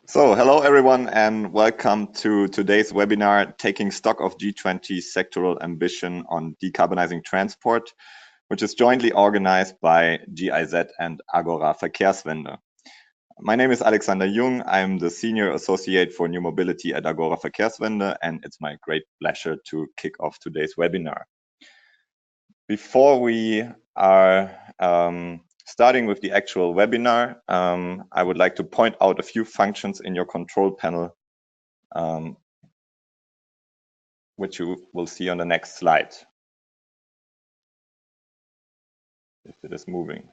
So, hello everyone and welcome to today's webinar, Taking Stock of G20 Sectoral Ambition on Decarbonizing Transport, which is jointly organized by GIZ and Agora Verkehrswende. My name is Alexander Jung. I'm the Senior Associate for New Mobility at Agora Verkehrswende, and it's my great pleasure to kick off today's webinar. Before we are starting with the actual webinar, I would like to point out a few functions in your control panel, which you will see on the next slide, if it is moving.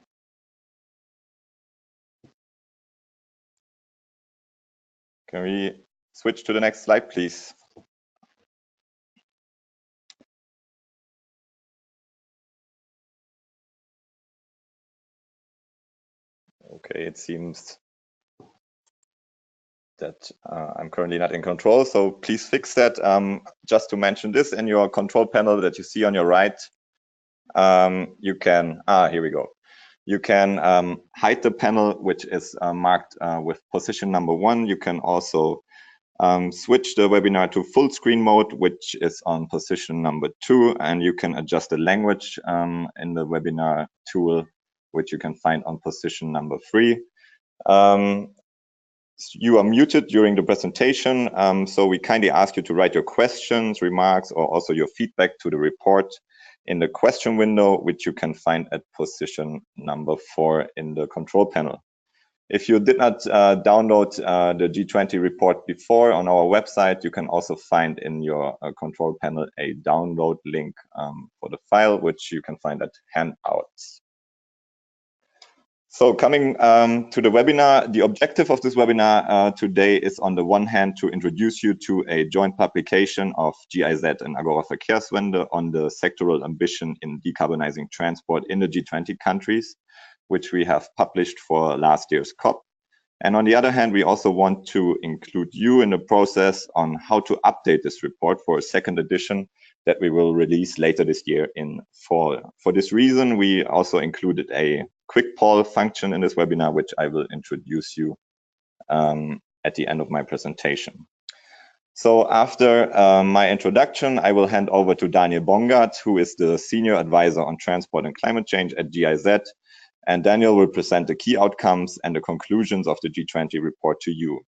Can we switch to the next slide, please? Okay, it seems that I'm currently not in control, so please fix that. Just to mention this, in your control panel that you see on your right, you can, here we go. You can hide the panel, which is marked with position number 1. You can also switch the webinar to full screen mode, which is on position number 2, and you can adjust the language in the webinar tool, which you can find on position number 3. You are muted during the presentation, so we kindly ask you to write your questions, remarks, or also your feedback to the report in the question window, which you can find at position number 4 in the control panel. If you did not download the G20 report before on our website, you can also find in your control panel a download link for the file, which you can find at handouts. So coming to the webinar, the objective of this webinar today is on the one hand to introduce you to a joint publication of GIZ and Agora Verkehrswende on the sectoral ambition in decarbonizing transport in the G20 countries, which we have published for last year's COP. And on the other hand, we also want to include you in the process on how to update this report for a second edition that we will release later this year in fall. For this reason, we also included a quick poll function in this webinar, which I will introduce you at the end of my presentation. So after my introduction, I will hand over to Daniel Bongardt, who is the Senior Advisor on Transport and Climate Change at GIZ. And Daniel will present the key outcomes and the conclusions of the G20 report to you.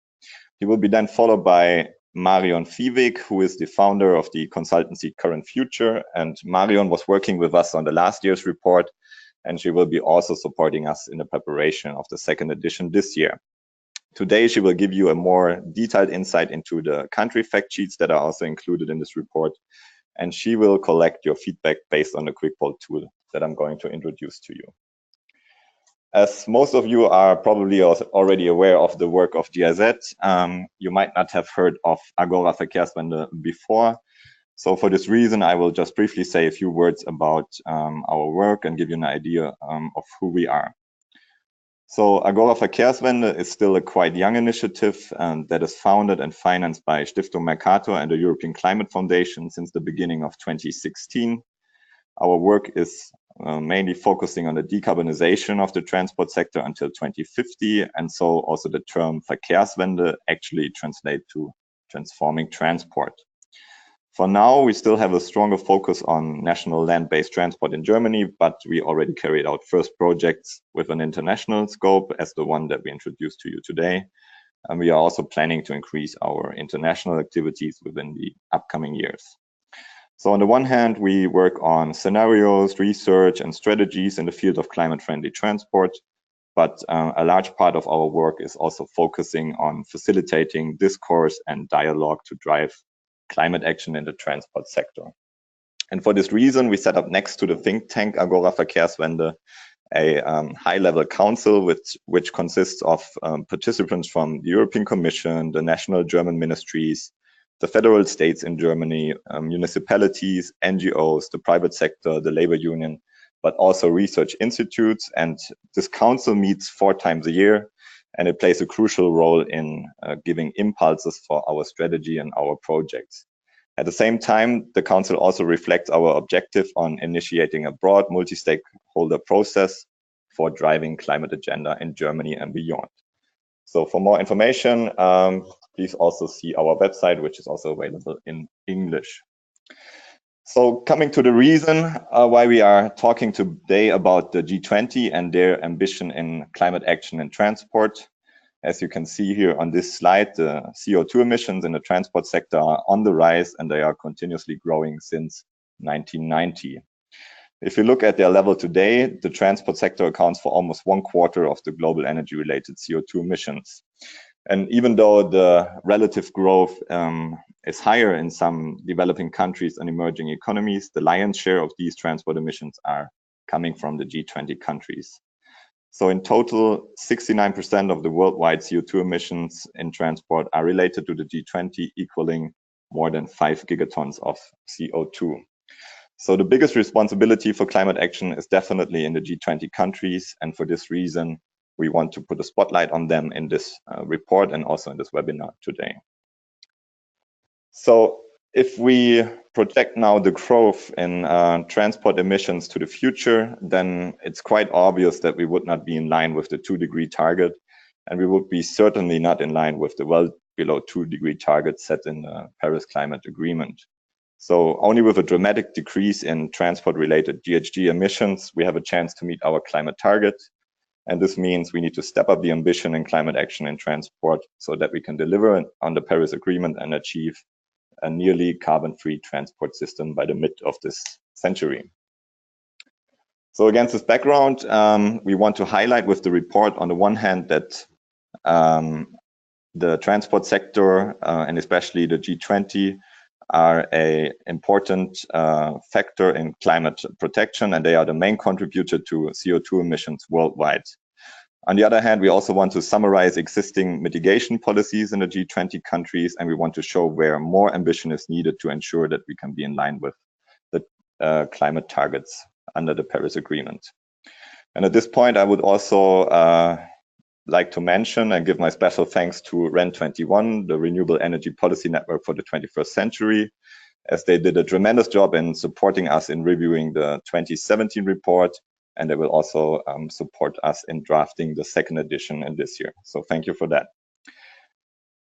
He will be then followed by Marion Vieweg, who is the founder of the consultancy Current Future. And Marion was working with us on the last year's report, and she will be also supporting us in the preparation of the second edition this year. Today, she will give you a more detailed insight into the country fact sheets that are also included in this report. And she will collect your feedback based on the quick poll tool that I'm going to introduce to you. As most of you are probably already aware of the work of GIZ, you might not have heard of Agora Verkehrswende before. So for this reason, I will just briefly say a few words about our work and give you an idea of who we are. So Agora Verkehrswende is still a quite young initiative that is founded and financed by Stiftung Mercator and the European Climate Foundation since the beginning of 2016. Our work is mainly focusing on the decarbonization of the transport sector until 2050, and so also the term Verkehrswende actually translates to transforming transport. For now, we still have a stronger focus on national land-based transport in Germany, but we already carried out first projects with an international scope as the one that we introduced to you today. And we are also planning to increase our international activities within the upcoming years. So on the one hand, we work on scenarios, research, and strategies in the field of climate-friendly transport, but a large part of our work is also focusing on facilitating discourse and dialogue to drive climate action in the transport sector. And for this reason, we set up next to the think tank Agora Verkehrswende a high-level council which consists of participants from the European Commission, the national German ministries, the federal states in Germany, municipalities, NGOs, the private sector, the labor union, but also research institutes. And this council meets 4 times a year, and it plays a crucial role in giving impulses for our strategy and our projects. At the same time, the council also reflects our objective on initiating a broad multi-stakeholder process for driving climate agenda in Germany and beyond. So for more information, please also see our website, which is also available in English. So coming to the reason why we are talking today about the G20 and their ambition in climate action and transport. As you can see here on this slide, the CO2 emissions in the transport sector are on the rise, and they are continuously growing since 1990. If you look at their level today, the transport sector accounts for almost 1/4 of the global energy-related CO2 emissions. And even though the relative growth is higher in some developing countries and emerging economies, the lion's share of these transport emissions are coming from the G20 countries. So in total, 69% of the worldwide CO2 emissions in transport are related to the G20, equaling more than 5 gigatons of CO2. So the biggest responsibility for climate action is definitely in the G20 countries, and for this reason, we want to put a spotlight on them in this report and also in this webinar today. So if we project now the growth in transport emissions to the future, then it's quite obvious that we would not be in line with the 2-degree target, and we would be certainly not in line with the well below 2-degree target set in the Paris Climate Agreement. So only with a dramatic decrease in transport-related GHG emissions, we have a chance to meet our climate target. And this means we need to step up the ambition in climate action in transport so that we can deliver on the Paris Agreement and achieve a nearly carbon-free transport system by the mid of this century. So against this background, we want to highlight with the report on the one hand that the transport sector and especially the G20 are an important factor in climate protection, and they are the main contributor to CO2 emissions worldwide. On the other hand, we also want to summarize existing mitigation policies in the G20 countries, and we want to show where more ambition is needed to ensure that we can be in line with the climate targets under the Paris Agreement. And at this point, I would also like to mention and give my special thanks to REN21, the Renewable Energy Policy Network for the 21st Century, as they did a tremendous job in supporting us in reviewing the 2017 report, and they will also support us in drafting the second edition in this year. So thank you for that.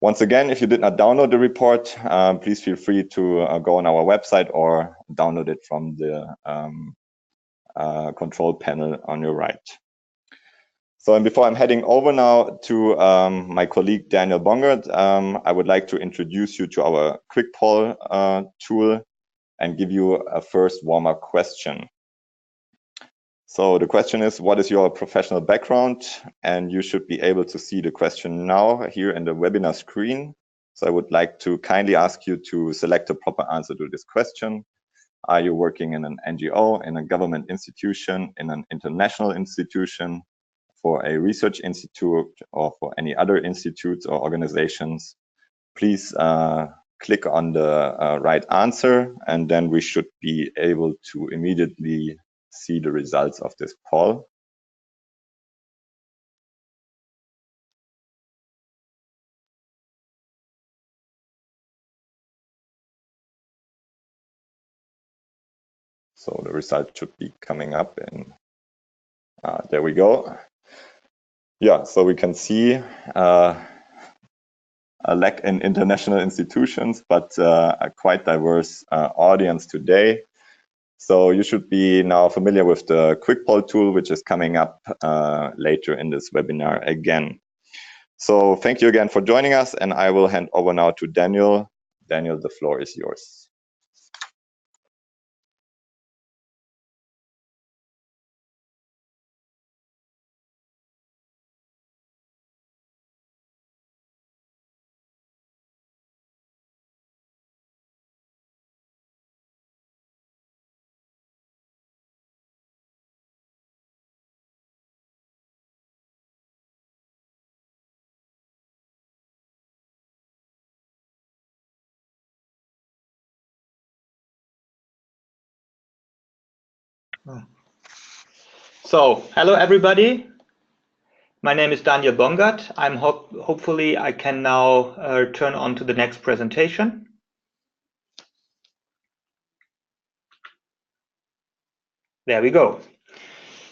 Once again, if you did not download the report, please feel free to go on our website or download it from the control panel on your right. So, and before I'm heading over now to my colleague Daniel Bongardt, I would like to introduce you to our quick poll tool and give you a first warm-up question. So the question is, what is your professional background? And you should be able to see the question now here in the webinar screen. So I would like to kindly ask you to select a proper answer to this question. Are you working in an NGO, in a government institution, in an international institution, for a research institute, or for any other institutes or organizations? Please click on the right answer, and then we should be able to immediately see the results of this poll. So the result should be coming up in, there we go. Yeah, so we can see a lack in international institutions, but a quite diverse audience today. So you should be now familiar with the quick poll tool, which is coming up later in this webinar again. So thank you again for joining us, and I will hand over now to Daniel. Daniel, the floor is yours. So, hello everybody. My name is Daniel Bongardt. I'm hopefully I can now turn on to the next presentation. There we go.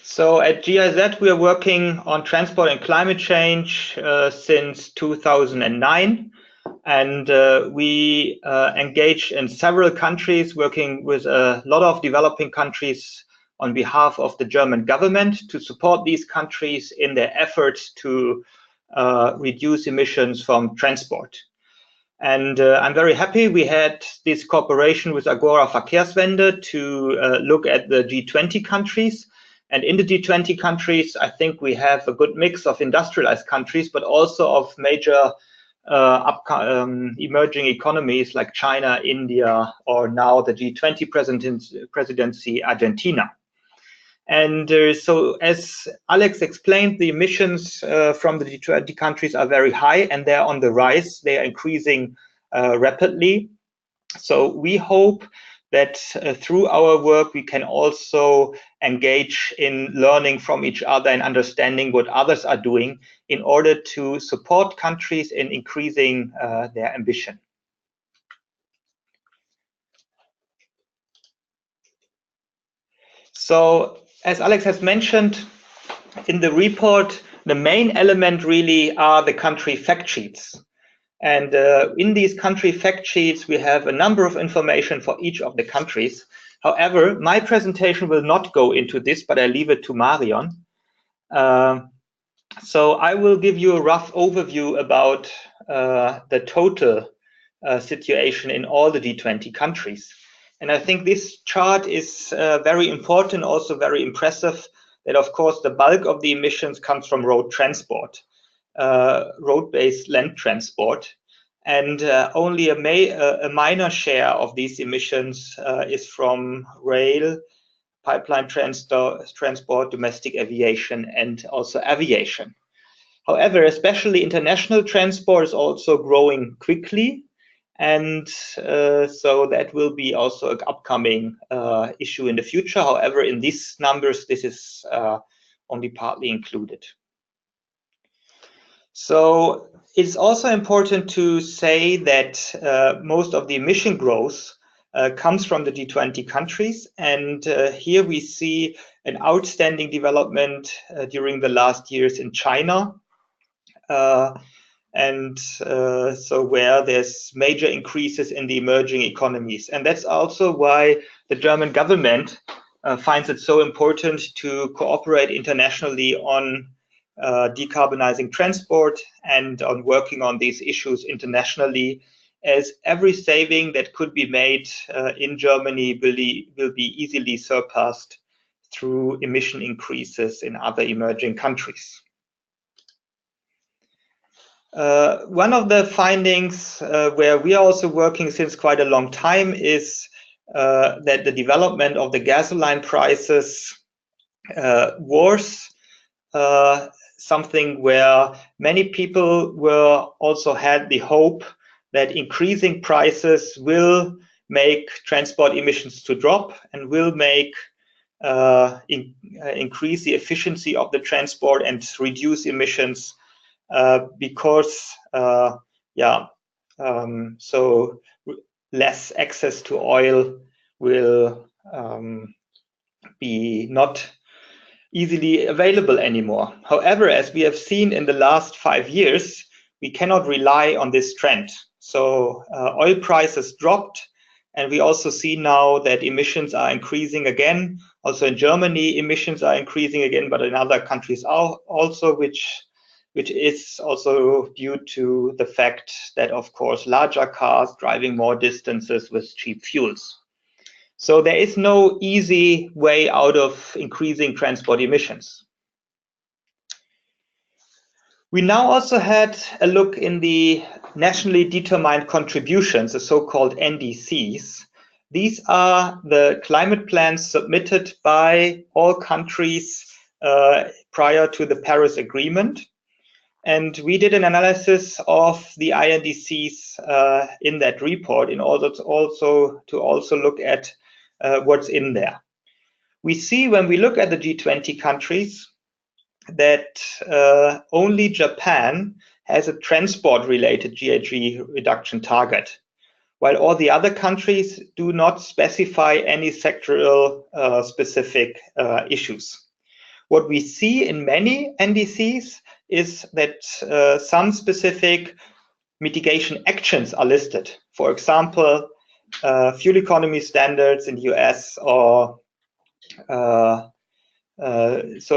So at GIZ, we are working on transport and climate change since 2009. And we engaged in several countries, working with a lot of developing countries on behalf of the German government to support these countries in their efforts to reduce emissions from transport. And I'm very happy we had this cooperation with Agora Verkehrswende to look at the G20 countries. And in the G20 countries, I think we have a good mix of industrialized countries, but also of major emerging economies like China, India, or now the G20 presidency, Argentina. And so, as Alex explained, the emissions from the G20 countries are very high, and they're on the rise. They are increasing rapidly. So we hope that through our work, we can also engage in learning from each other and understanding what others are doing in order to support countries in increasing their ambition. So, as Alex has mentioned, in the report, the main element really are the country fact sheets. And in these country fact sheets, we have a number of information for each of the countries. However, my presentation will not go into this, but I leave it to Marion. So I will give you a rough overview about the total situation in all the G20 countries. And I think this chart is very important, also very impressive, that of course the bulk of the emissions comes from road transport, road-based land transport. And only a minor share of these emissions is from rail, pipeline transport, domestic aviation, and also aviation. However, especially international transport is also growing quickly. And so that will be also an upcoming issue in the future. However, in these numbers, this is only partly included. So it's also important to say that most of the emission growth comes from the G20 countries. And here we see an outstanding development during the last years in China. So where there's major increases in the emerging economies. And that's also why the German government finds it so important to cooperate internationally on decarbonizing transport and on working on these issues internationally, as every saving that could be made in Germany will be easily surpassed through emission increases in other emerging countries. One of the findings where we are also working since quite a long time is that the development of the gasoline prices was something where many people also had the hope that increasing prices will make transport emissions to drop and will make increase the efficiency of the transport and reduce emissions because so less access to oil will be not easily available anymore. However, as we have seen in the last 5 years, we cannot rely on this trend. So oil prices dropped, and we also see now that emissions are increasing again. Also in Germany, emissions are increasing again, but in other countries also, which is also due to the fact that, of course, larger cars driving more distances with cheap fuels. So there is no easy way out of increasing transport emissions. We now also had a look in the nationally determined contributions, the so-called NDCs. These are the climate plans submitted by all countries prior to the Paris Agreement. And we did an analysis of the INDCs in that report in order to also look at what's in there. We see when we look at the G20 countries that only Japan has a transport-related GHG reduction target, while all the other countries do not specify any sectoral specific issues. what we see in many NDCs is that some specific mitigation actions are listed. For example, fuel economy standards in the US, or so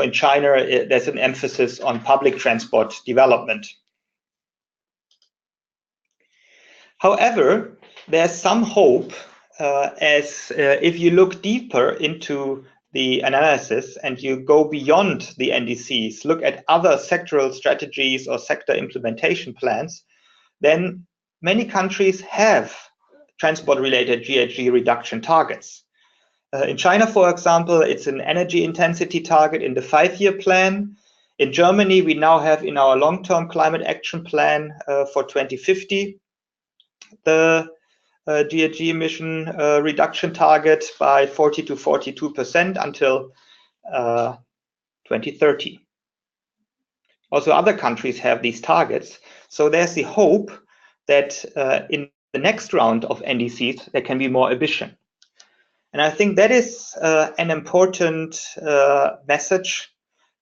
in China, there's an emphasis on public transport development. However, there's some hope as if you look deeper into the analysis and you go beyond the NDCs, look at other sectoral strategies or sector implementation plans, then many countries have transport-related GHG reduction targets. In China, for example, it's an energy intensity target in the 5-year plan. In Germany, we now have in our long-term climate action plan for 2050 the GHG emission reduction target by 40 to 42% until 2030. Also, other countries have these targets. So there's the hope that in the next round of NDCs, there can be more ambition. And I think that is an important message,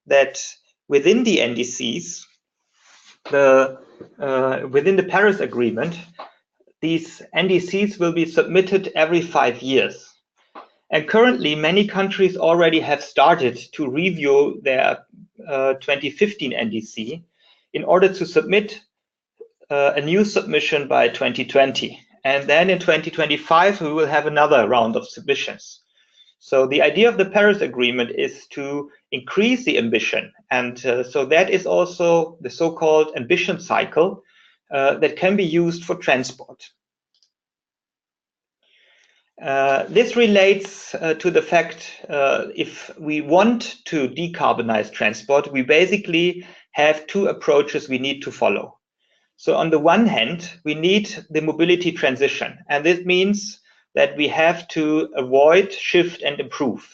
that within the NDCs, within the Paris Agreement, these NDCs will be submitted every 5 years. And currently, many countries already have started to review their 2015 NDC in order to submit a new submission by 2020. And then in 2025, we will have another round of submissions. So the idea of the Paris Agreement is to increase the ambition. And so that is also the so-called ambition cycle that can be used for transport. This relates to the fact if we want to decarbonize transport, we basically have 2 approaches we need to follow. So on the one hand, we need the mobility transition. And this means that we have to avoid, shift, and improve.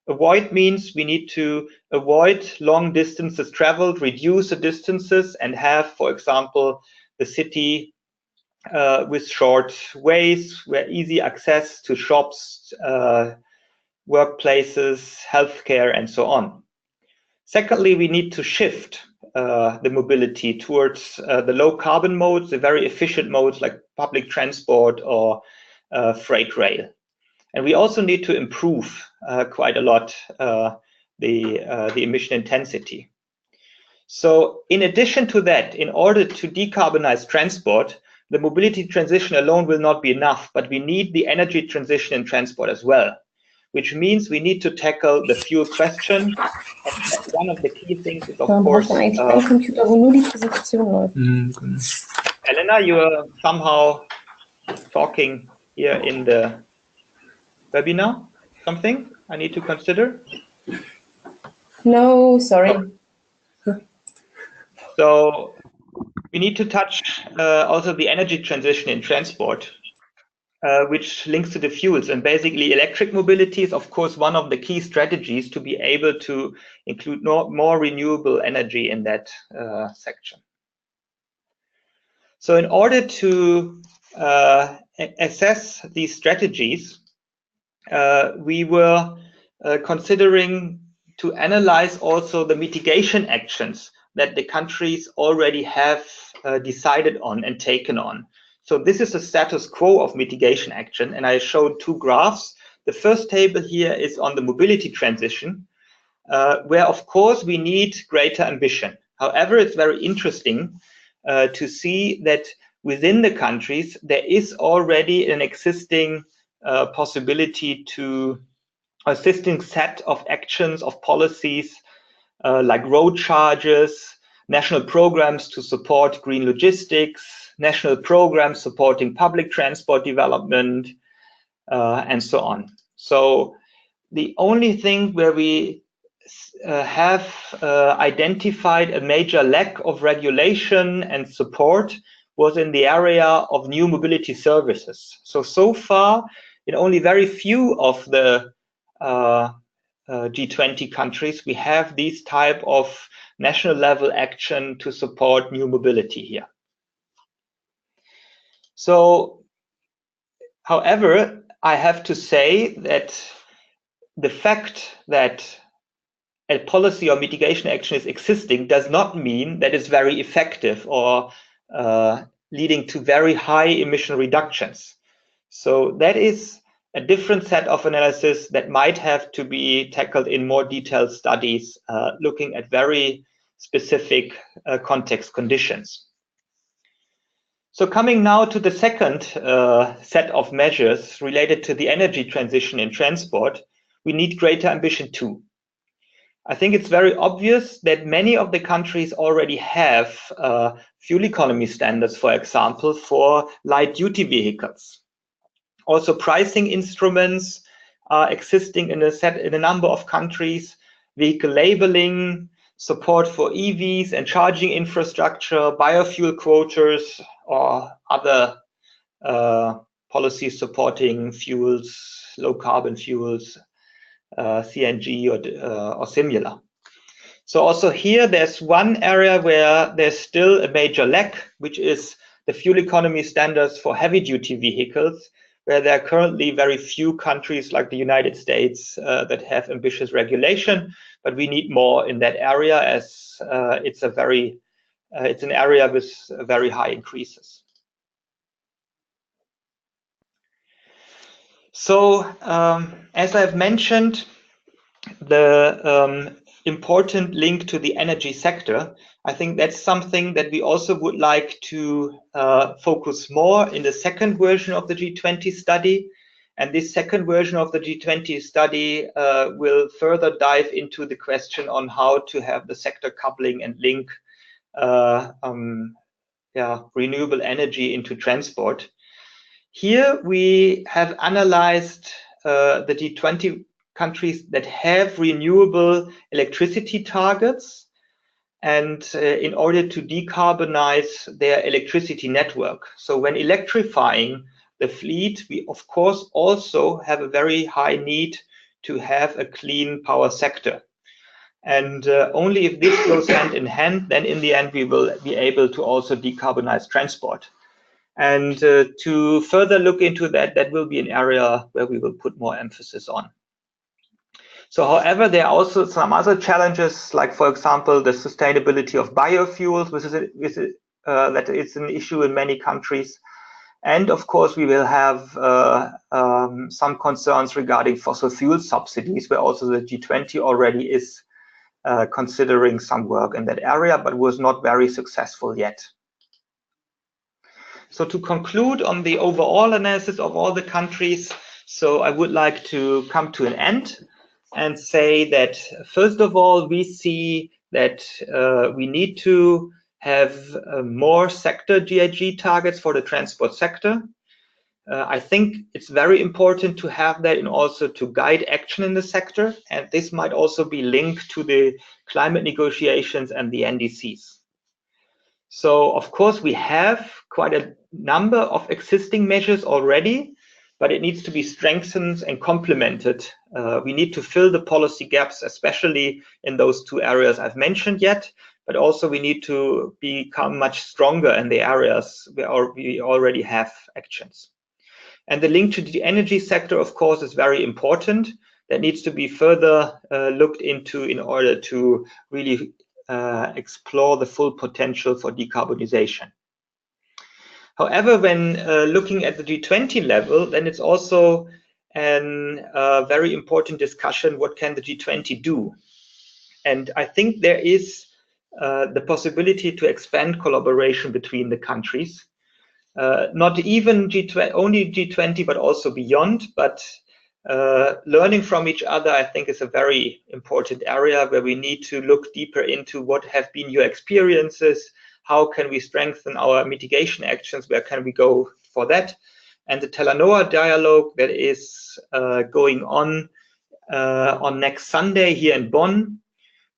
Avoid means we need to avoid long distances traveled, reduce the distances, and have, for example, the city with short ways, where easy access to shops, workplaces, healthcare, and so on. Secondly, we need to shift the mobility towards the low carbon modes, the very efficient modes like public transport or freight rail. And we also need to improve quite a lot the emission intensity. So in addition to that, in order to decarbonize transport, the mobility transition alone will not be enough, but we need the energy transition in transport as well, which means we need to tackle the fuel question. And one of the key things is, of course, Elena, you are somehow talking here in the webinar. Something I need to consider? No, sorry. So we need to touch also the energy transition in transport, which links to the fuels. And basically, electric mobility is, of course, one of the key strategies to be able to include more renewable energy in that section. So in order to assess these strategies, we were considering to analyze also the mitigation actions that the countries already have decided on and taken on. So this is the status quo of mitigation action, and I showed 2 graphs. The first table here is on the mobility transition, where of course we need greater ambition. However, it's very interesting to see that within the countries there is already an existing possibility to existing set of actions, of policies like road charges, national programs to support green logistics, national programs supporting public transport development, and so on. So the only thing where we have identified a major lack of regulation and support was in the area of new mobility services. So far, in only very few of the G20 countries, we have these type of national level action to support new mobility here. So, however, I have to say that the fact that a policy or mitigation action is existing does not mean that it's very effective or leading to very high emission reductions. So that is a different set of analysis that might have to be tackled in more detailed studies, looking at very specific context conditions. So coming now to the second set of measures related to the energy transition in transport, we need greater ambition too. I think it's very obvious that many of the countries already have fuel economy standards, for example, for light-duty vehicles. Also, pricing instruments are existing in a number of countries, vehicle labeling, support for EVs and charging infrastructure, biofuel quotas, or other policies supporting fuels, low carbon fuels, CNG or similar. So also here, there's one area where there's still a major lack, which is the fuel economy standards for heavy-duty vehicles, where there are currently very few countries like the United States that have ambitious regulation, but we need more in that area as it's an area with very high increases. So as I've mentioned, the important link to the energy sector, I think that's something that we also would like to focus more in the second version of the G20 study. And this second version of the G20 study will further dive into the question on how to have the sector coupling and link renewable energy into transport. Here we have analyzed the G20 countries that have renewable electricity targets, and in order to decarbonize their electricity network. So when electrifying the fleet, we of course also have a very high need to have a clean power sector. And only if this goes hand in hand, then in the end we will be able to also decarbonize transport. And to further look into that, that will be an area where we will put more emphasis on. So, however, there are also some other challenges, like, for example, the sustainability of biofuels, that it's an issue in many countries. And of course, we will have some concerns regarding fossil fuel subsidies, where also the G20 already is considering some work in that area, but was not very successful yet. So to conclude on the overall analysis of all the countries, so I would like to come to an end and say that, first of all, we see that we need to have more sector GHG targets for the transport sector. I think it's very important to have that and also to guide action in the sector. And this might also be linked to the climate negotiations and the NDCs. So, of course, we have quite a number of existing measures already, but it needs to be strengthened and complemented. We need to fill the policy gaps, especially in those two areas I've mentioned yet, but also we need to become much stronger in the areas where we already have actions. And the link to the energy sector, of course, is very important. That needs to be further looked into in order to really explore the full potential for decarbonization. However, when looking at the G20 level, then it's also a very important discussion, what can the G20 do? And I think there is the possibility to expand collaboration between the countries, not even only G20, but also beyond. But learning from each other, I think, is a very important area where we need to look deeper into what have been your experiences, how can we strengthen our mitigation actions, where can we go for that. And the Talanoa dialogue that is going on next Sunday here in Bonn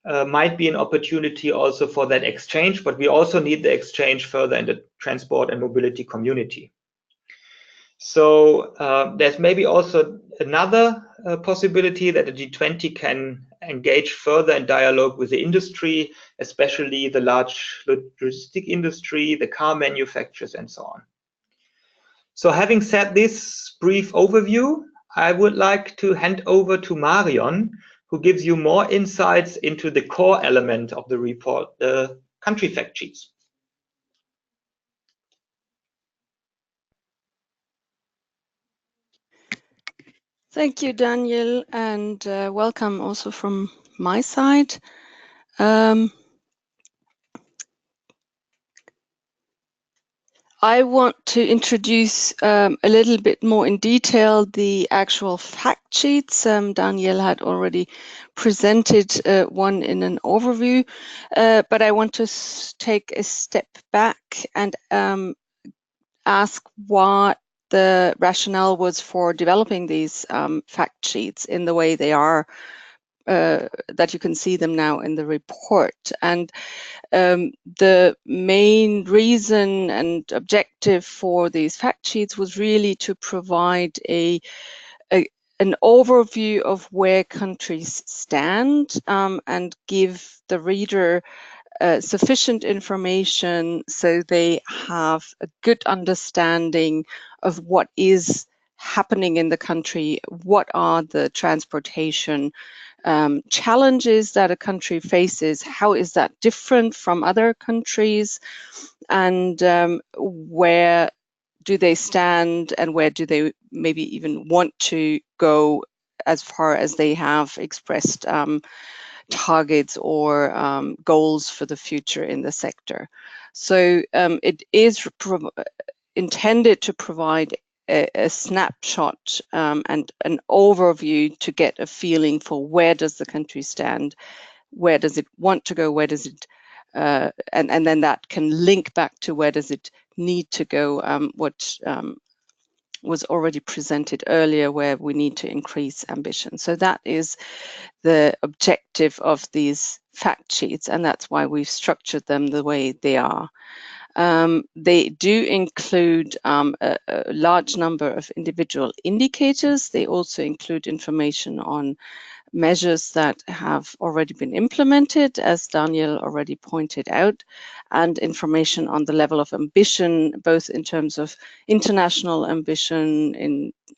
might be an opportunity also for that exchange, but we also need the exchange further in the transport and mobility community. So there's maybe also another possibility that the G20 can engage further in dialogue with the industry, especially the large logistic industry, the car manufacturers, and so on. So having said this brief overview, I would like to hand over to Marion, who gives you more insights into the core element of the report, the country fact sheets. Thank you, Daniel, and welcome also from my side. I want to introduce a little bit more in detail the actual fact sheets. Daniel had already presented one in an overview, but I want to take a step back and ask what the rationale was for developing these fact sheets in the way they are, that you can see them now in the report. And the main reason and objective for these fact sheets was really to provide an overview of where countries stand and give the reader sufficient information so they have a good understanding of what is happening in the country, what are the transportation challenges that a country faces, how is that different from other countries, and where do they stand and where do they maybe even want to go as far as they have expressed targets or goals for the future in the sector. So it is intended to provide a snapshot and an overview to get a feeling for where does the country stand, where does it want to go, where does it, and then that can link back to where does it need to go, what was already presented earlier, where we need to increase ambition. So that is the objective of these fact sheets, and that's why we've structured them the way they are. They do include a large number of individual indicators. They also include information on measures that have already been implemented, as Daniel already pointed out, and information on the level of ambition, both in terms of international ambition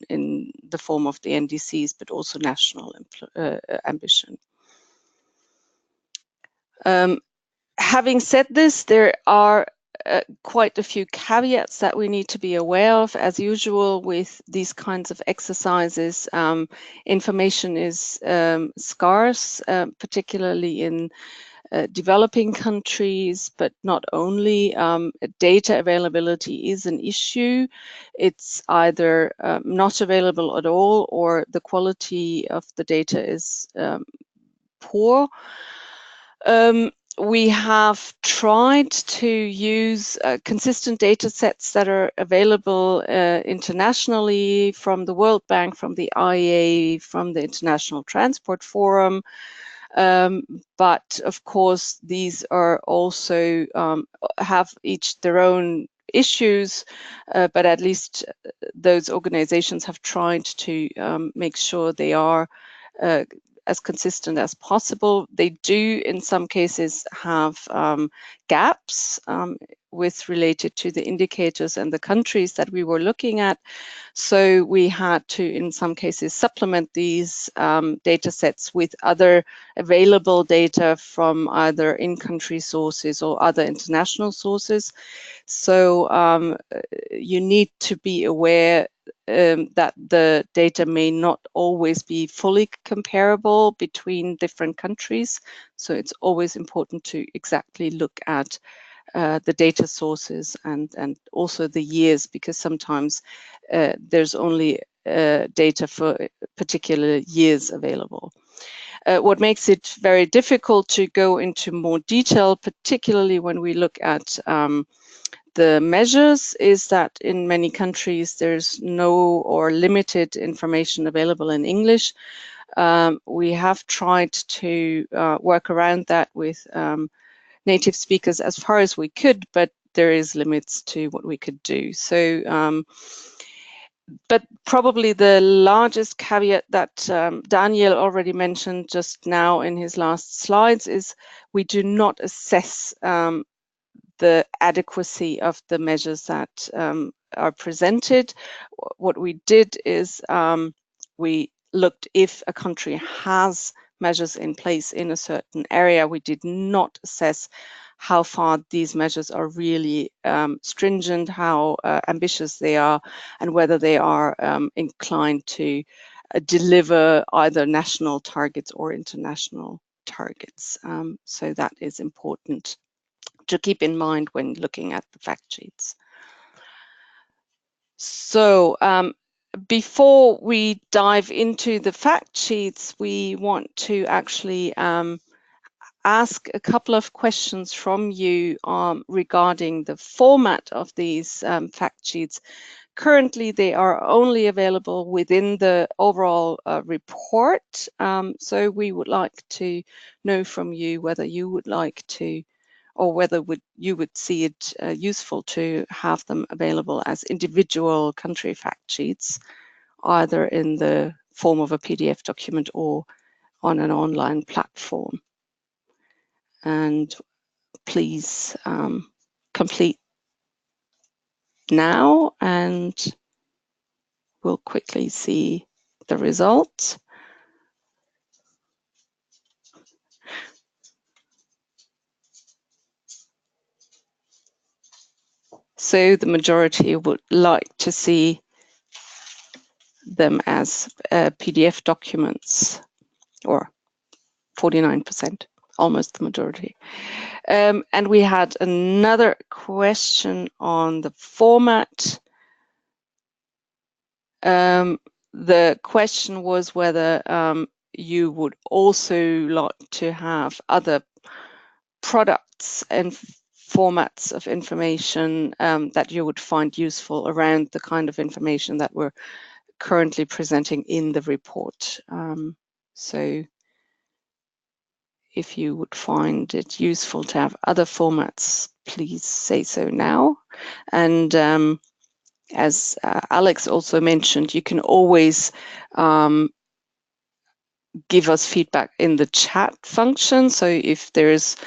in the form of the NDCs, but also national ambition. Having said this, there are quite a few caveats that we need to be aware of. As usual with these kinds of exercises, information is scarce, particularly in developing countries, but not only. Data availability is an issue. It's either not available at all, or the quality of the data is poor. We have tried to use consistent data sets that are available internationally from the World Bank, from the IEA, from the International Transport Forum. But of course, these are also have each their own issues, but at least those organizations have tried to make sure they are as consistent as possible. They do, in some cases, have gaps related to the indicators and the countries that we were looking at. So we had to, in some cases, supplement these data sets with other available data from either in-country sources or other international sources. So you need to be aware that the data may not always be fully comparable between different countries. So it's always important to exactly look at the data sources and also the years, because sometimes there's only data for particular years available. What makes it very difficult to go into more detail, particularly when we look at the measures, is that in many countries there's no or limited information available in English. We have tried to work around that with native speakers as far as we could, but there is limits to what we could do. So, but probably the largest caveat that Daniel already mentioned just now in his last slides is we do not assess the adequacy of the measures that are presented. What we did is we looked if a country has measures in place in a certain area. We did not assess how far these measures are really stringent, how ambitious they are, and whether they are inclined to deliver either national targets or international targets. So that is important to keep in mind when looking at the fact sheets. So before we dive into the fact sheets, we want to actually ask a couple of questions from you regarding the format of these fact sheets. Currently, they are only available within the overall report. So we would like to know from you whether you would like to, or whether you would see it useful to have them available as individual country fact sheets, either in the form of a PDF document or on an online platform. And please complete now, and we'll quickly see the results. So the majority would like to see them as PDF documents, or 49%, almost the majority. And we had another question on the format. The question was whether you would also like to have other products and formats of information that you would find useful around the kind of information that we're currently presenting in the report. So if you would find it useful to have other formats, please say so now. And as Alex also mentioned, you can always give us feedback in the chat function. So if there's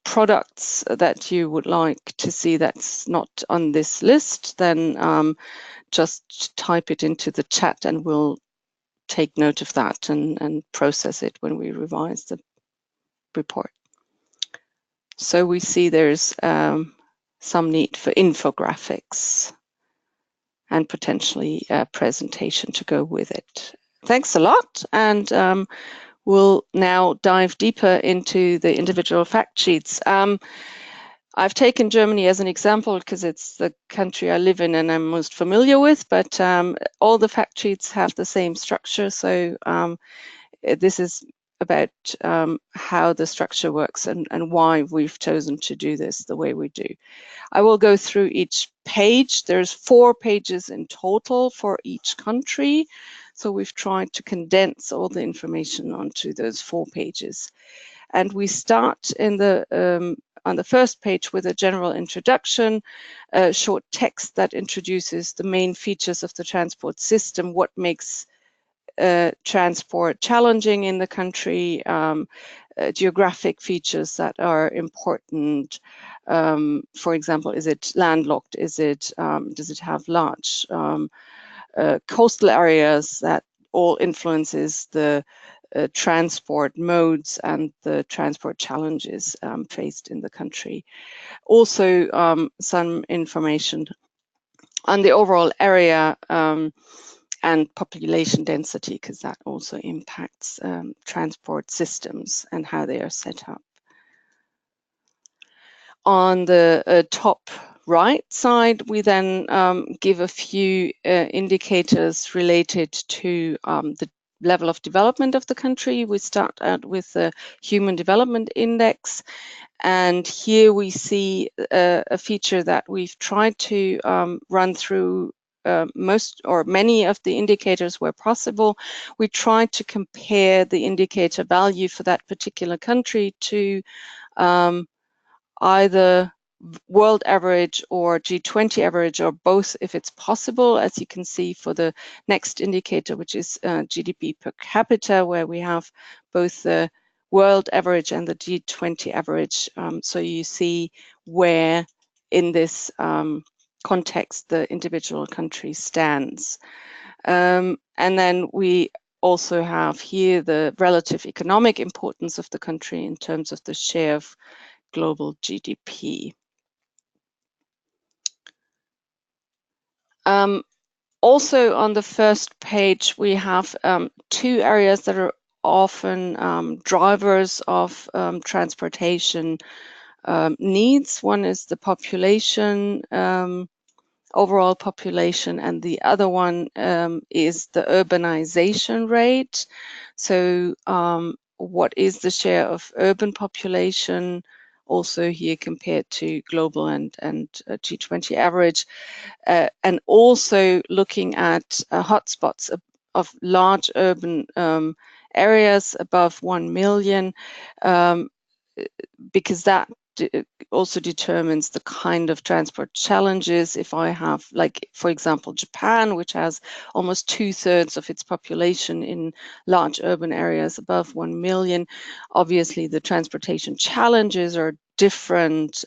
products that you would like to see that's not on this list, then just type it into the chat and we'll take note of that and process it when we revise the report. So we see there's some need for infographics and potentially a presentation to go with it. Thanks a lot, and we'll now dive deeper into the individual fact sheets. I've taken Germany as an example because it's the country I live in and I'm most familiar with, but all the fact sheets have the same structure. So this is about how the structure works and why we've chosen to do this the way we do. I will go through each page. There's 4 pages in total for each country. So we've tried to condense all the information onto those 4 pages. And we start in the on the first page with a general introduction, a short text that introduces the main features of the transport system, what makes transport challenging in the country, geographic features that are important. For example, is it landlocked? Is it does it have large coastal areas that all influences the transport modes and the transport challenges faced in the country. Also, some information on the overall area and population density, because that also impacts transport systems and how they are set up. On the top right side, we then give a few indicators related to the level of development of the country. We start out with the Human Development Index, and here we see a feature that we've tried to run through most or many of the indicators where possible. We tried to compare the indicator value for that particular country to either world average or G20 average, or both if it's possible, as you can see for the next indicator, which is GDP per capita, where we have both the world average and the G20 average. So you see where in this context the individual country stands. And then we also have here the relative economic importance of the country in terms of the share of global GDP. Also on the first page, we have two areas that are often drivers of transportation needs. One is the population, overall population, and the other one is the urbanization rate. So what is the share of urban population also here compared to global and G20 average, and also looking at hotspots of large urban areas above 1 million, because that also determines the kind of transport challenges. If I have, like, for example, Japan, which has almost 2/3 of its population in large urban areas above 1 million, obviously the transportation challenges are different,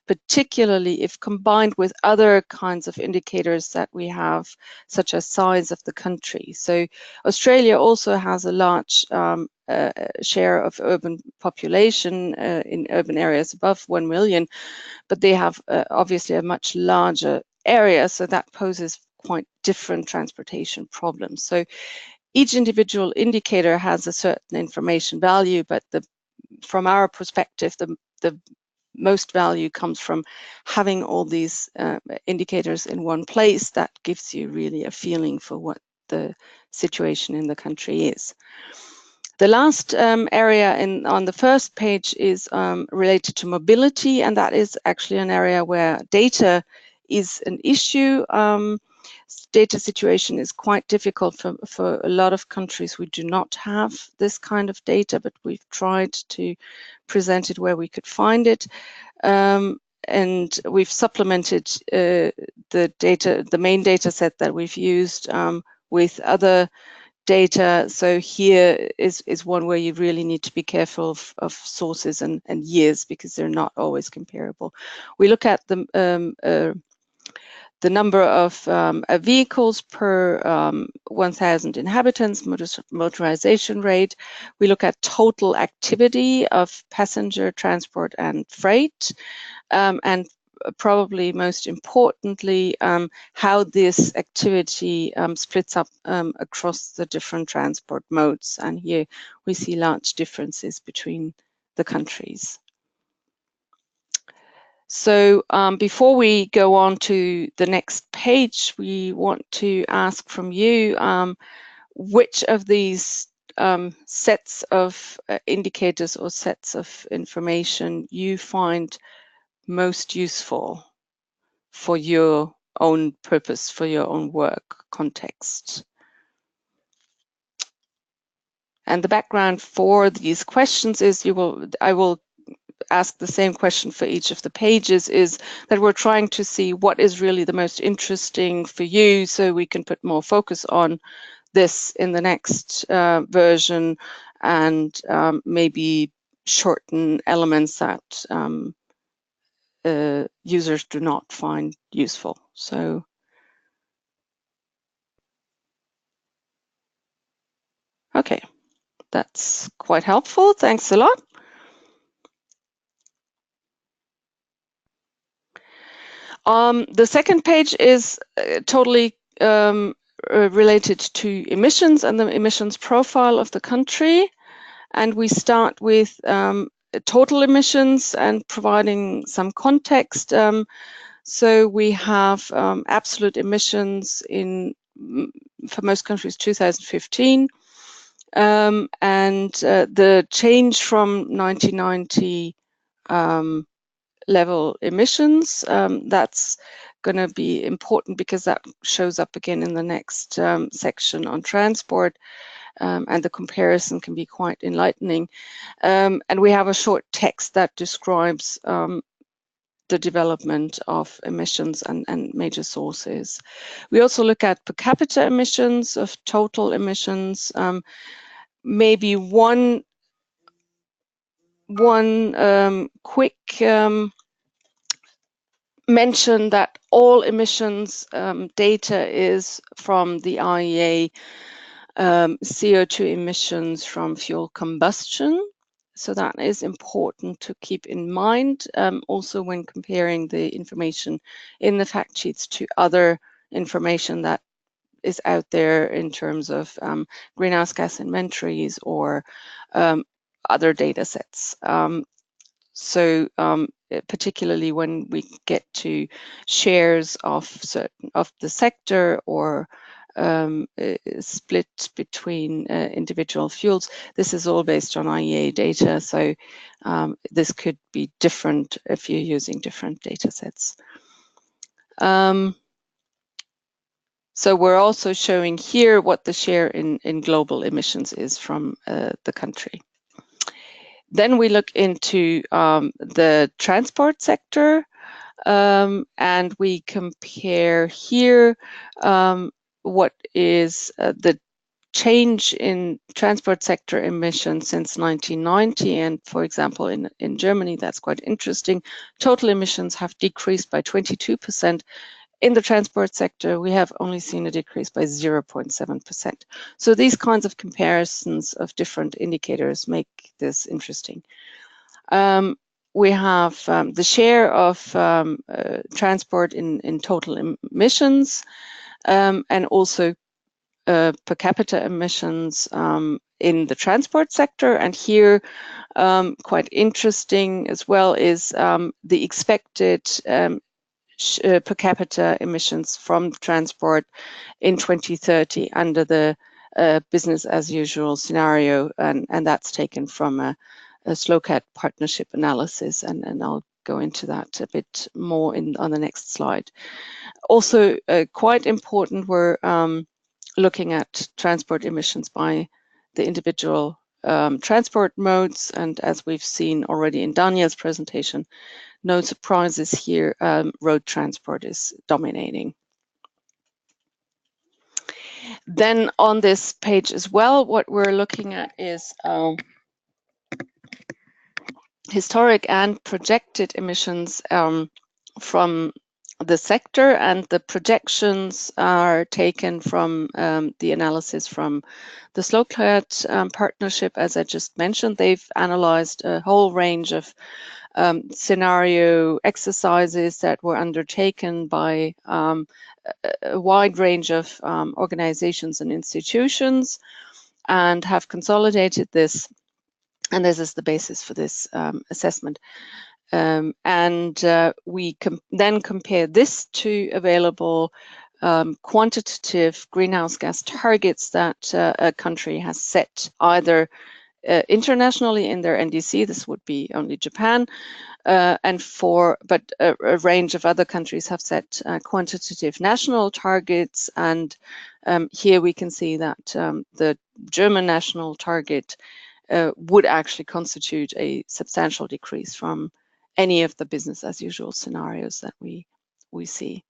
particularly if combined with other kinds of indicators that we have, such as size of the country. So Australia also has a large share of urban population in urban areas above 1 million, but they have obviously a much larger area, so that poses quite different transportation problems. So each individual indicator has a certain information value, but from our perspective, the most value comes from having all these indicators in one place. That gives you really a feeling for what the situation in the country is. The last area on the first page is related to mobility, and that is actually an area where data is an issue. Data situation is quite difficult for a lot of countries. We do not have this kind of data, but we've tried to present it where we could find it. And we've supplemented the main data set that we've used with other data. So here is one where you really need to be careful of sources and years, because they're not always comparable. We look at the number of vehicles per 1,000 inhabitants, motorization rate. We look at total activity of passenger transport and freight, and probably most importantly, how this activity splits up across the different transport modes. And here we see large differences between the countries. So before we go on to the next page, we want to ask from you which of these sets of indicators or sets of information you find most useful for your own purpose, for your own work context. And the background for these questions is I will ask the same question for each of the pages, is that we're trying to see what is really the most interesting for you, so we can put more focus on this in the next version, and maybe shorten elements that users do not find useful. So okay, that's quite helpful. Thanks a lot. The second page is totally related to emissions and the emissions profile of the country. And we start with total emissions and providing some context. So we have absolute emissions for most countries 2015. And the change from 1990 level emissions, that's going to be important because that shows up again in the next section on transport, and the comparison can be quite enlightening. And we have a short text that describes the development of emissions and major sources. We also look at per capita emissions of total emissions. Maybe one quick mention that all emissions data is from the IEA CO2 emissions from fuel combustion. So that is important to keep in mind also when comparing the information in the fact sheets to other information that is out there in terms of greenhouse gas inventories or other data sets. Particularly when we get to shares of the sector or split between individual fuels, this is all based on IEA data. So this could be different if you're using different data sets. So we're also showing here what the share in global emissions is from the country. Then we look into the transport sector, and we compare here what is the change in transport sector emissions since 1990. And for example, in Germany, that's quite interesting. Total emissions have decreased by 22%. In the transport sector, we have only seen a decrease by 0.7%. So these kinds of comparisons of different indicators make this interesting. We have the share of transport in total emissions and also per capita emissions in the transport sector. And here, quite interesting as well, is the expected per capita emissions from transport in 2030 under the business as usual scenario, and that's taken from a SLOCAT partnership analysis, and I'll go into that a bit more on the next slide. Also, quite important, we're looking at transport emissions by the individual transport modes, and as we've seen already in Daniel's presentation, no surprises here, road transport is dominating. Then on this page as well, what we're looking at is historic and projected emissions from the sector, and the projections are taken from the analysis from the SLOCAT partnership. As I just mentioned, they've analyzed a whole range of scenario exercises that were undertaken by a wide range of organizations and institutions, and have consolidated this, and this is the basis for this assessment. We then compare this to available quantitative greenhouse gas targets that a country has set either internationally in their NDC, this would be only Japan, but a range of other countries have set quantitative national targets, and here we can see that the German national target would actually constitute a substantial decrease from any of the business as usual scenarios that we see.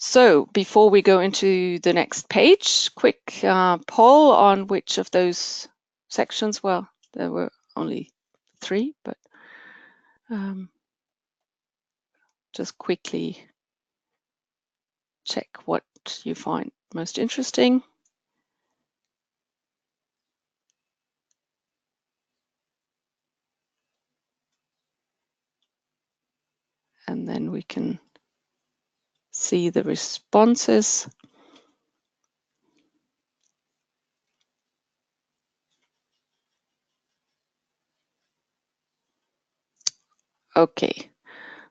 So before we go into the next page, quick poll on which of those sections, well, there were only 3, but just quickly check what you find most interesting. And then we can see the responses. Okay,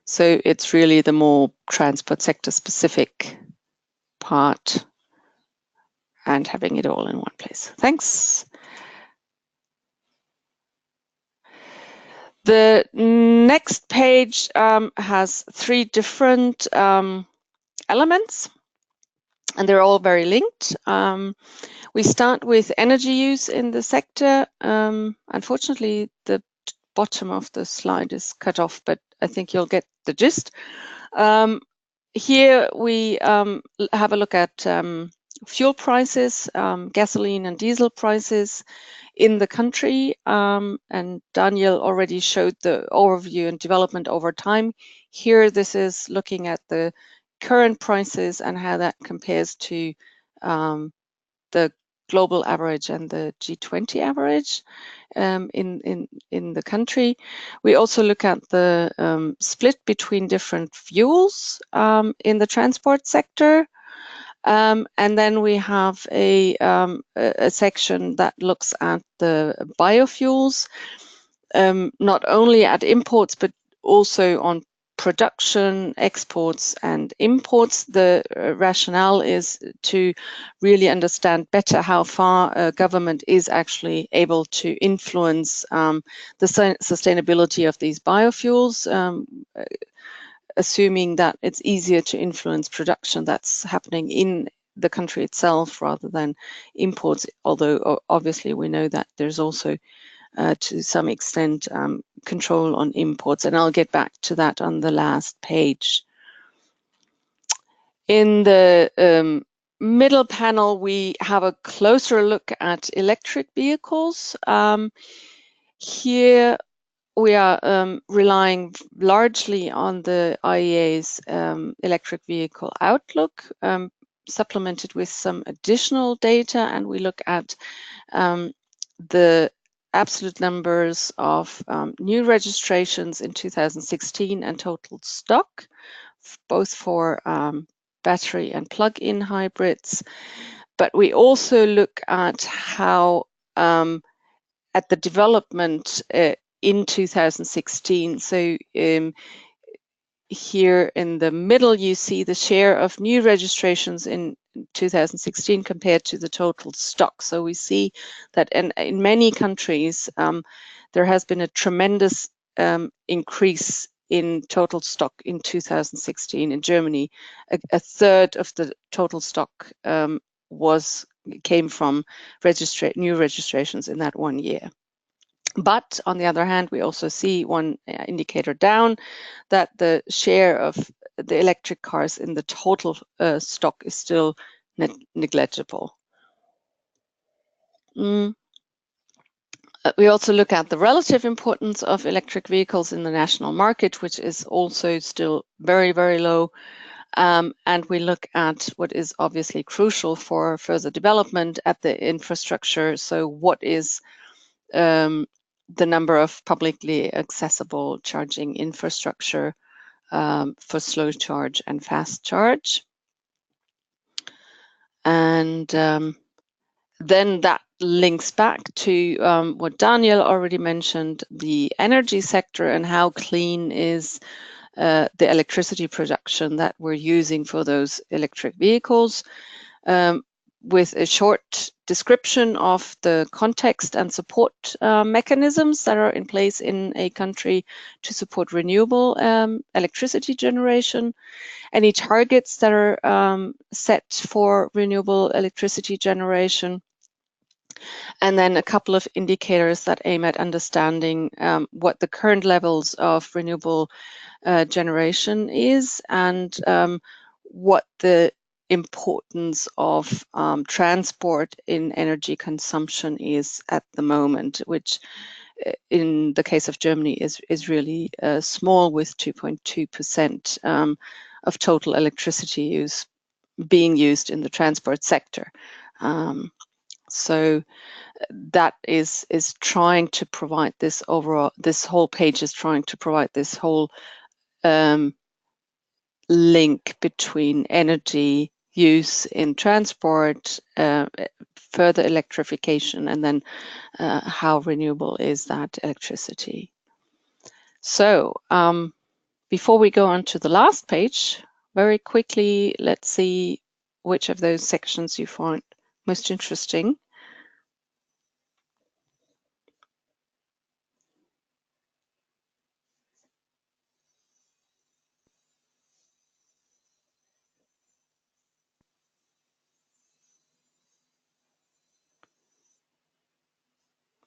so it's really the more transport sector specific part and having it all in one place. Thanks. The next page has 3 different elements, and they're all very linked. We start with energy use in the sector. Unfortunately, the bottom of the slide is cut off, but I think you'll get the gist. Here we have a look at fuel prices, gasoline and diesel prices in the country, and Daniel already showed the overview and development over time. Here, this is looking at the current prices and how that compares to the global average and the G20 average in the country. We also look at the split between different fuels in the transport sector. And then we have a section that looks at the biofuels, not only at imports, but also on production, exports, and imports. The rationale is to really understand better how far a government is actually able to influence the sustainability of these biofuels, assuming that it's easier to influence production that's happening in the country itself rather than imports, although obviously we know that there's also to some extent control on imports, and I'll get back to that on the last page. In the middle panel, we have a closer look at electric vehicles. Here we are relying largely on the IEA's electric vehicle outlook, supplemented with some additional data, and we look at the absolute numbers of new registrations in 2016 and total stock, both for battery and plug-in hybrids. But we also look at how at the development in 2016. So here in the middle, you see the share of new registrations in 2016 compared to the total stock. So we see that in many countries, there has been a tremendous increase in total stock in 2016. In Germany, a third of the total stock came from new registrations in that 1 year. But on the other hand, we also see one indicator down that the share of the electric cars in the total stock is still negligible. We also look at the relative importance of electric vehicles in the national market, which is also still very, very low. And we look at what is obviously crucial for further development at the infrastructure. So what is the number of publicly accessible charging infrastructure for slow charge and fast charge. And then that links back to what Daniel already mentioned, the energy sector and how clean is the electricity production that we're using for those electric vehicles. With a short description of the context and support mechanisms that are in place in a country to support renewable electricity generation, any targets that are set for renewable electricity generation, and then a couple of indicators that aim at understanding what the current levels of renewable generation is and what the importance of transport in energy consumption is at the moment, which in the case of Germany is really small, with 2.2% of total electricity use being used in the transport sector. So that is trying to provide this overall, this whole page is trying to provide this whole link between energy use in transport, further electrification, and then how renewable is that electricity. So before we go on to the last page, very quickly, let's see which of those sections you find most interesting.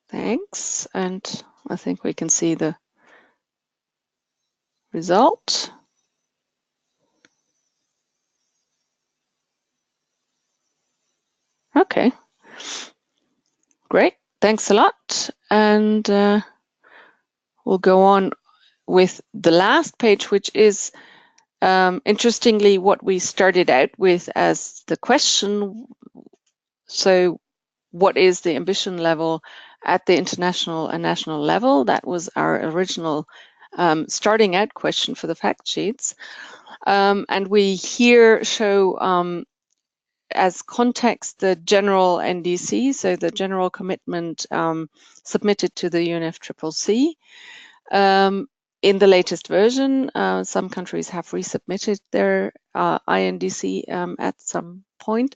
Thanks, and I think we can see the result. Okay, great, thanks a lot, and we'll go on with the last page, which is interestingly what we started out with as the question, So what is the ambition level at the international and national level? That was our original starting out question for the fact sheets. And we here show as context the general NDC, so the general commitment submitted to the UNFCCC. In the latest version, some countries have resubmitted their INDC at some point.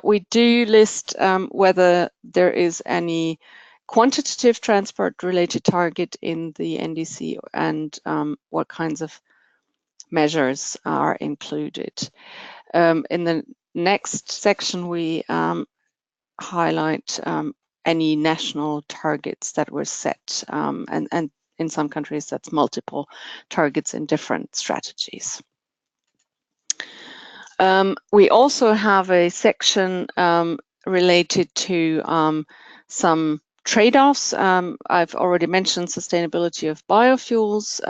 We do list whether there is any quantitative transport-related target in the NDC and what kinds of measures are included. In the next section, we highlight any national targets that were set, and in some countries that's multiple targets in different strategies. We also have a section related to some trade-offs. I've already mentioned sustainability of biofuels.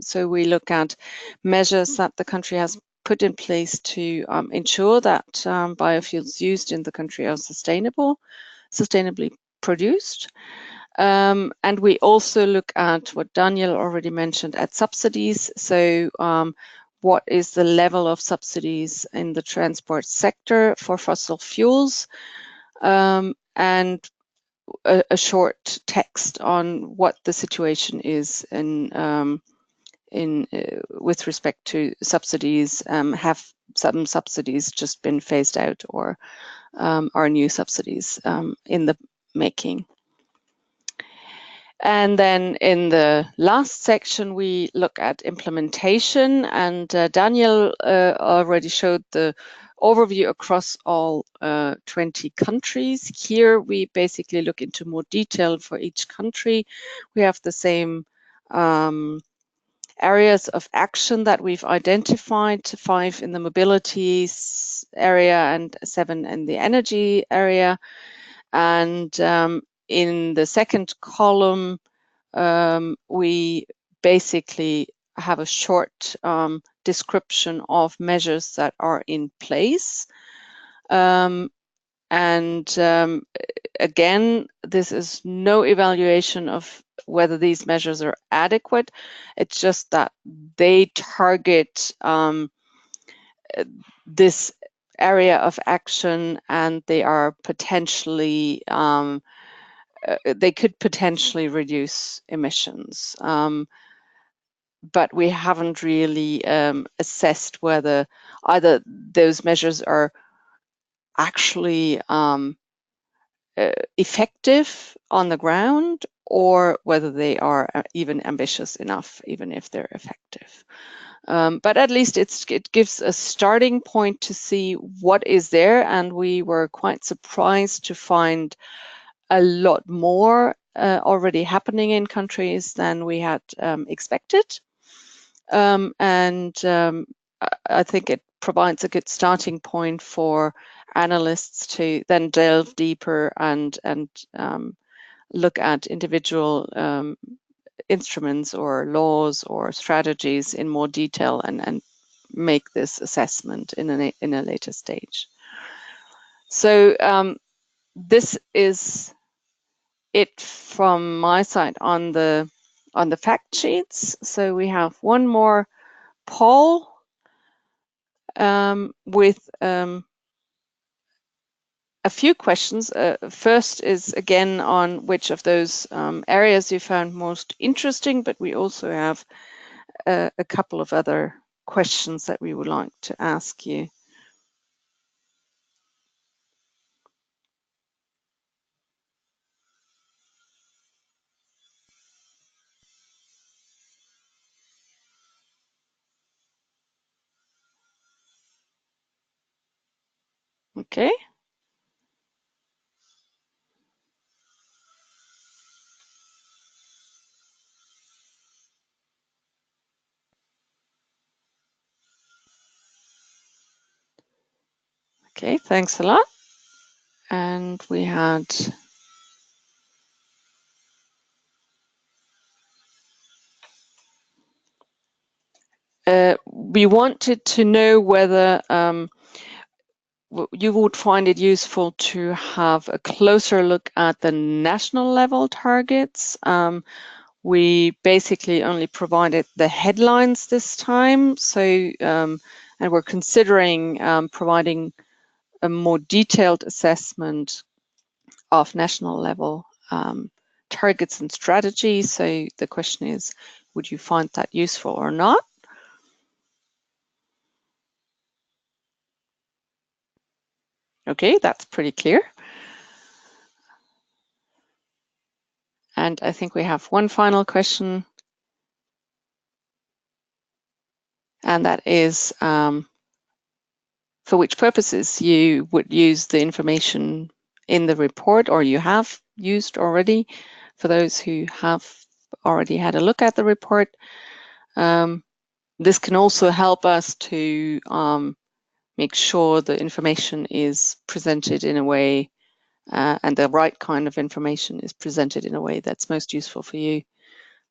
So we look at measures that the country has put in place to ensure that biofuels used in the country are sustainably produced. And we also look at what Daniel already mentioned at subsidies. So what is the level of subsidies in the transport sector for fossil fuels, and a short text on what the situation is with respect to subsidies. Have some subsidies just been phased out, or are new subsidies in the making? And then in the last section, we look at implementation, and Daniel already showed the overview across all 20 countries. Here, we basically look into more detail for each country. We have the same areas of action that we've identified, 5 in the mobility area and 7 in the energy area. And in the second column, we basically have a short description of measures that are in place. Again, this is no evaluation of whether these measures are adequate. It's just that they target this area of action, and they are potentially they could potentially reduce emissions, but we haven't really assessed whether either those measures are actually effective on the ground, or whether they are even ambitious enough, even if they're effective. But at least it gives a starting point to see what is there, and we were quite surprised to find a lot more already happening in countries than we had expected. I think it provides a good starting point for analysts to then delve deeper and look at individual instruments or laws or strategies in more detail and make this assessment in a later stage. So this is it from my side on the fact sheets. So we have one more poll with a few questions. First is again on which of those areas you found most interesting, but we also have a couple of other questions that we would like to ask you. Okay. Okay, thanks a lot. And we had we wanted to know whether you would find it useful to have a closer look at the national level targets. We basically only provided the headlines this time, so and we're considering providing a more detailed assessment of national level targets and strategies. So the question is, would you find that useful or not? Okay, that's pretty clear. And I think we have one final question. And that is for which purposes you would use the information in the report, or you have used already, for those who have already had a look at the report. This can also help us to make sure the information is presented in a way and the right kind of information is presented in a way that's most useful for you.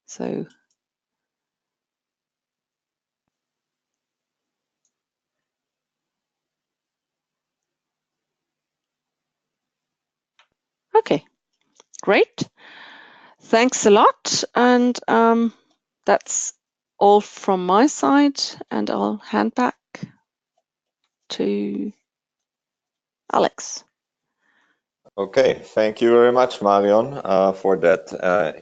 So okay, great. Thanks a lot. And that's all from my side. And I'll hand back to Alex. Okay, thank you very much, Marion, for that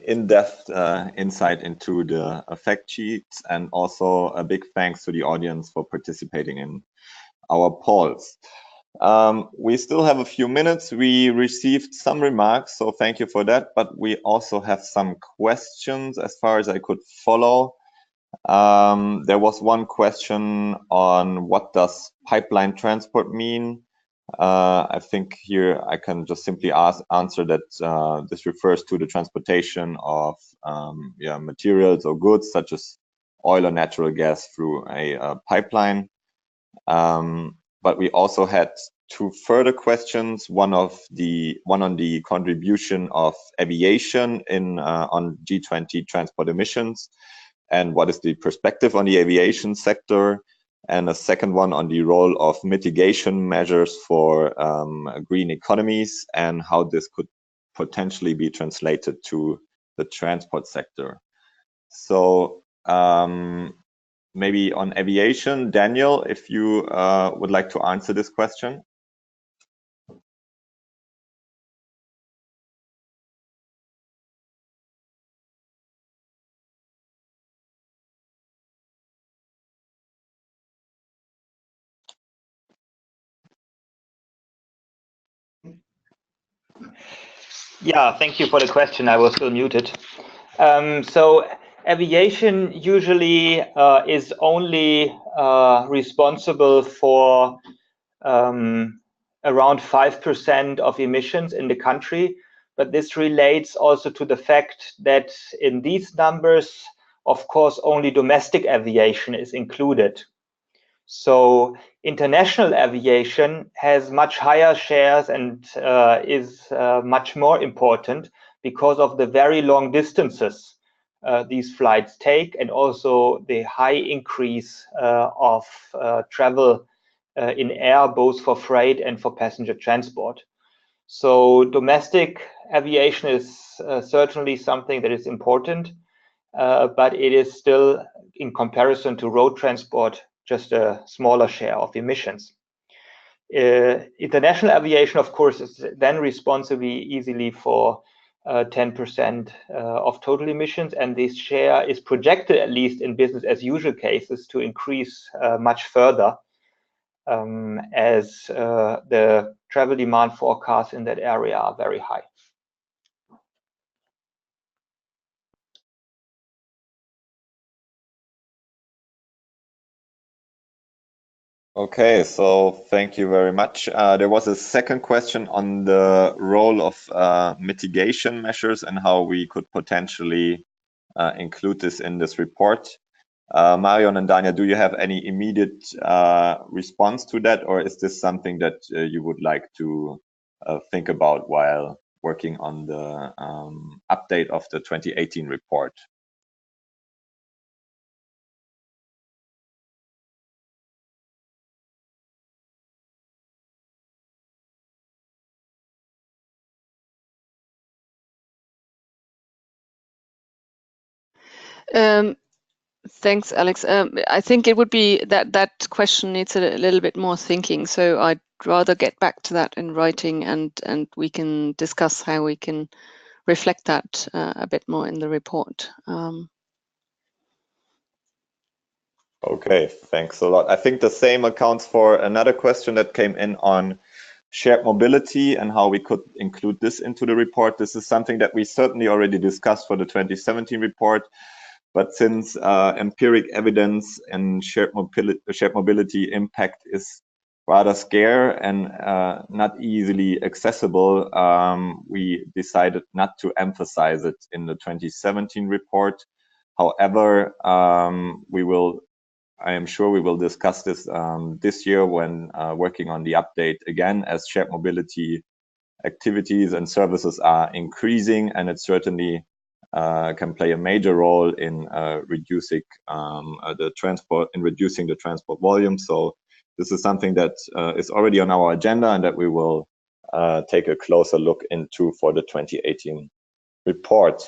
in-depth insight into the fact sheets, and also a big thanks to the audience for participating in our polls. We still have a few minutes. We received some remarks, so thank you for that, but we also have some questions as far as I could follow. There was one question on what does pipeline transport mean? I think here I can just simply answer that this refers to the transportation of materials or goods such as oil or natural gas through a pipeline. But we also had two further questions. One on the contribution of aviation on G20 transport emissions, and what is the perspective on the aviation sector, and a second one on the role of mitigation measures for green economies and how this could potentially be translated to the transport sector. So maybe on aviation, Daniel, if you would like to answer this question. Yeah, thank you for the question. I was still muted. So aviation usually is only responsible for around 5% of emissions in the country. But this relates also to the fact that in these numbers, of course, only domestic aviation is included. So international aviation has much higher shares and is much more important because of the very long distances these flights take, and also the high increase of travel in air, both for freight and for passenger transport. So domestic aviation is certainly something that is important, but it is still, in comparison to road transport, just a smaller share of emissions. International aviation, of course, is then responsible easily for 10% of total emissions, and this share is projected, at least in business as usual cases, to increase much further as the travel demand forecasts in that area are very high. Okay, so thank you very much. There was a second question on the role of mitigation measures and how we could potentially include this in this report. Marion and Daniel, do you have any immediate response to that, or is this something that you would like to think about while working on the update of the 2018 report? Thanks, Alex. I think it would be that question needs a little bit more thinking. So I'd rather get back to that in writing, and we can discuss how we can reflect that a bit more in the report. Okay, thanks a lot. I think the same accounts for another question that came in on shared mobility and how we could include this into the report. This is something that we certainly already discussed for the 2017 report, but since empiric evidence and shared mobility impact is rather scarce and not easily accessible, we decided not to emphasize it in the 2017 report. However, I am sure we will discuss this this year when working on the update again, as shared mobility activities and services are increasing, and it certainly can play a major role in reducing the transport volume. So this is something that is already on our agenda and that we will take a closer look into for the 2018 report.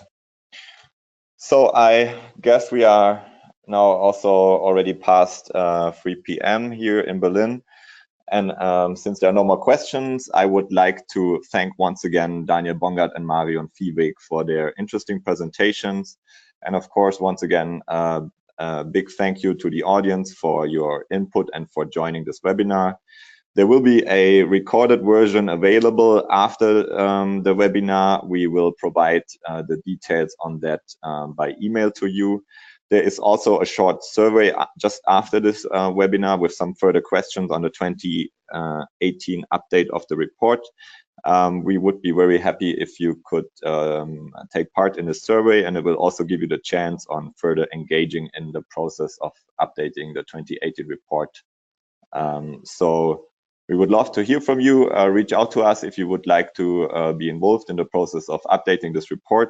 So I guess we are now also already past 3 p.m. here in Berlin. And since there are no more questions, I would like to thank once again Daniel Bongardt and Marion Vieweg for their interesting presentations. And of course, once again, a big thank you to the audience for your input and for joining this webinar. There will be a recorded version available after the webinar. We will provide the details on that by email to you. There is also a short survey just after this webinar with some further questions on the 2018 update of the report. We would be very happy if you could take part in the survey, and it will also give you the chance on further engaging in the process of updating the 2018 report. So we would love to hear from you. Reach out to us if you would like to be involved in the process of updating this report.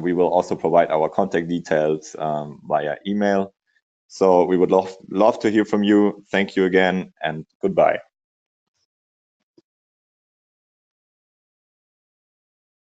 We will also provide our contact details via email. So we would love to hear from you. Thank you again, and goodbye.